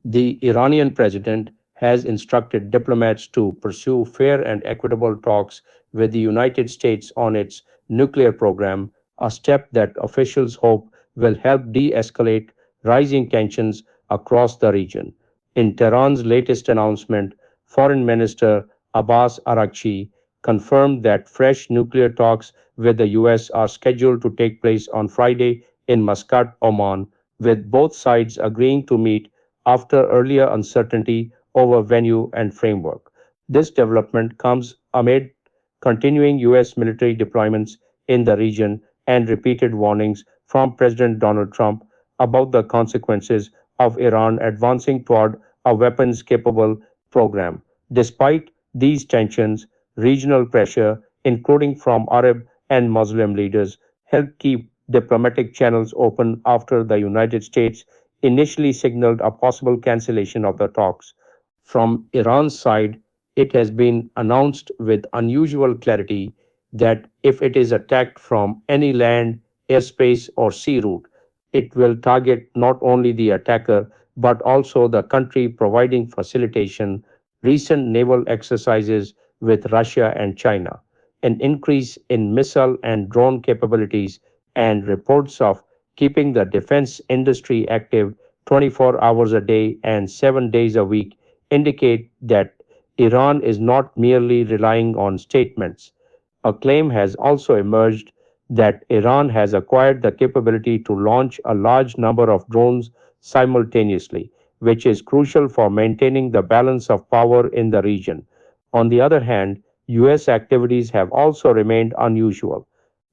The Iranian president has instructed diplomats to pursue fair and equitable talks with the United States on its nuclear program, a step that officials hope will help de escalate rising tensions across the region. In Tehran's latest announcement, Foreign Minister Abbas Araghchi confirmed that fresh nuclear talks with the US are scheduled to take place on Friday in Muscat, Oman, with both sides agreeing to meet after earlier uncertainty over venue and framework. This development comes amid continuing U.S. military deployments in the region and repeated warnings from President Donald Trump about the consequences of Iran advancing toward a weapons capable program. Despite these tensions, regional pressure, including from Arab and Muslim leaders, helped keep diplomatic channels open after the United States initially signaled a possible cancellation of the talks. From Iran's side, it has been announced with unusual clarity that if it is attacked from any land, airspace, or sea route, it will target not only the attacker but also the country providing facilitation. Recent naval exercises with Russia and China, an increase in missile and drone capabilities, and reports of keeping the defense industry active 24 hours a day and 7 days a week indicate that Iran is not merely relying on statements. A claim has also emerged that Iran has acquired the capability to launch a large number of drones simultaneously, which is crucial for maintaining the balance of power in the region. On the other hand, US activities have also remained unusual.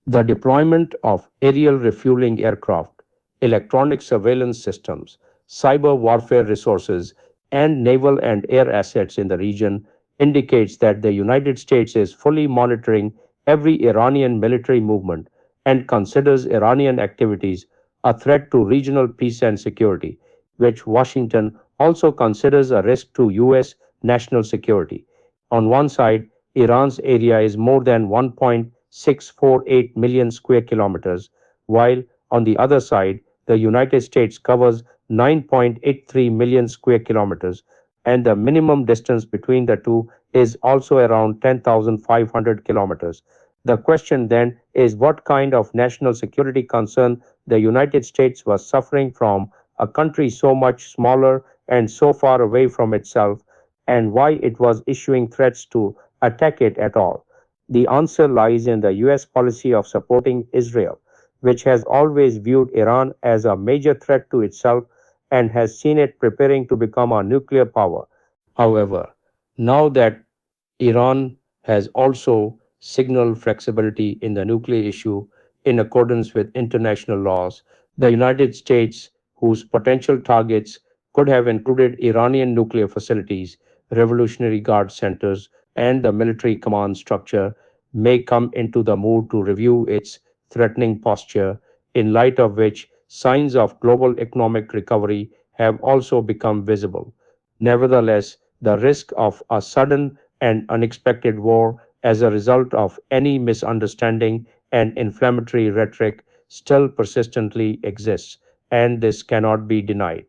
The deployment of aerial refueling aircraft, electronic surveillance systems, cyber warfare resources, and naval and air assets in the region indicates that the United States is fully monitoring every Iranian military movement and considers Iranian activities a threat to regional peace and security, which Washington also considers a risk to U.S. national security. On one side, Iran's area is more than 1.648 million square kilometers, while on the other side, the United States covers 9.83 million square kilometers, and the minimum distance between the two is also around 10,500 kilometers. The question then is what kind of national security concern the United States was suffering from a country so much smaller and so far away from itself, and why it was issuing threats to attack it at all. The answer lies in the US policy of supporting Israel, which has always viewed Iran as a major threat to itself and has seen it preparing to become a nuclear power. However, now that Iran has also signaled flexibility in the nuclear issue in accordance with international laws, the United States, whose potential targets could have included Iranian nuclear facilities, Revolutionary Guard centers, and the military command structure, may come into the mood to review its threatening posture, in light of which signs of global economic recovery have also become visible. Nevertheless, the risk of a sudden and unexpected war as a result of any misunderstanding and inflammatory rhetoric still persistently exists, and this cannot be denied.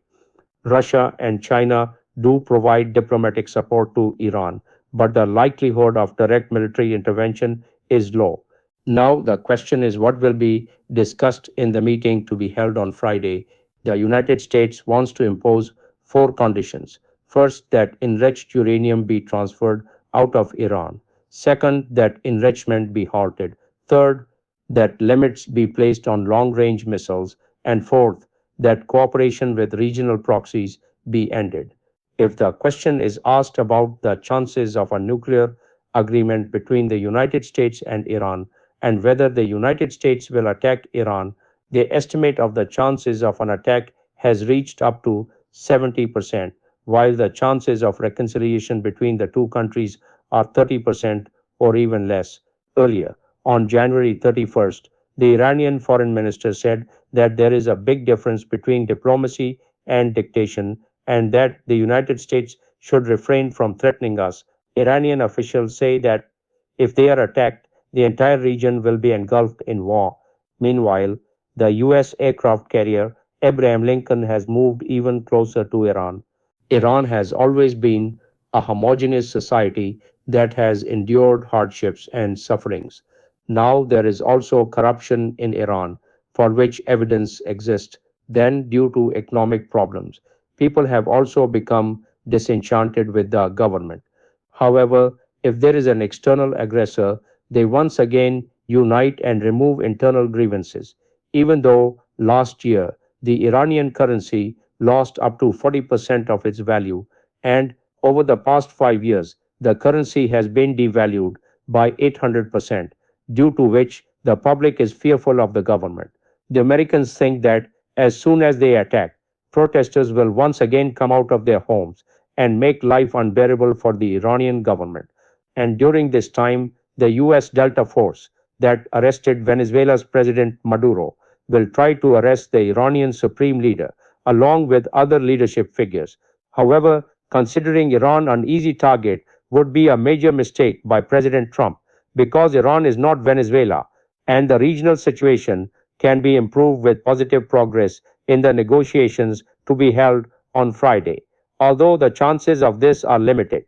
Russia and China do provide diplomatic support to Iran, but the likelihood of direct military intervention is low. Now, the question is what will be discussed in the meeting to be held on Friday. The United States wants to impose four conditions. First, that enriched uranium be transferred out of Iran. Second, that enrichment be halted. Third, that limits be placed on long range missiles. And fourth, that cooperation with regional proxies be ended. If the question is asked about the chances of a nuclear agreement between the United States and Iran and whether the United States will attack Iran, the estimate of the chances of an attack has reached up to 70%, while the chances of reconciliation between the two countries are 30% or even less. Earlier, on January 31st, the Iranian foreign minister said that there is a big difference between diplomacy and dictation and that the United States should refrain from threatening us. Iranian officials say that if they are attacked, the entire region will be engulfed in war. Meanwhile, the U.S. aircraft carrier Abraham Lincoln has moved even closer to Iran. Iran has always been a homogeneous society that has endured hardships and sufferings. Now there is also corruption in Iran, for which evidence exists. Then, due to economic problems, people have also become disenchanted with the government. However, if there is an external aggressor, they once again unite and remove internal grievances. Even though last year the Iranian currency lost up to 40% of its value, and over the past 5 years the currency has been devalued by 800%, due to which the public is fearful of the government. The Americans think that as soon as they attack, protesters will once again come out of their homes and make life unbearable for the Iranian government. And during this time, the US Delta Force that arrested Venezuela's President Maduro will try to arrest the Iranian supreme leader along with other leadership figures. However, considering Iran an easy target would be a major mistake by President Trump because Iran is not Venezuela and the regional situation can be improved with positive progress in the negotiations to be held on Friday. Although the chances of this are limited,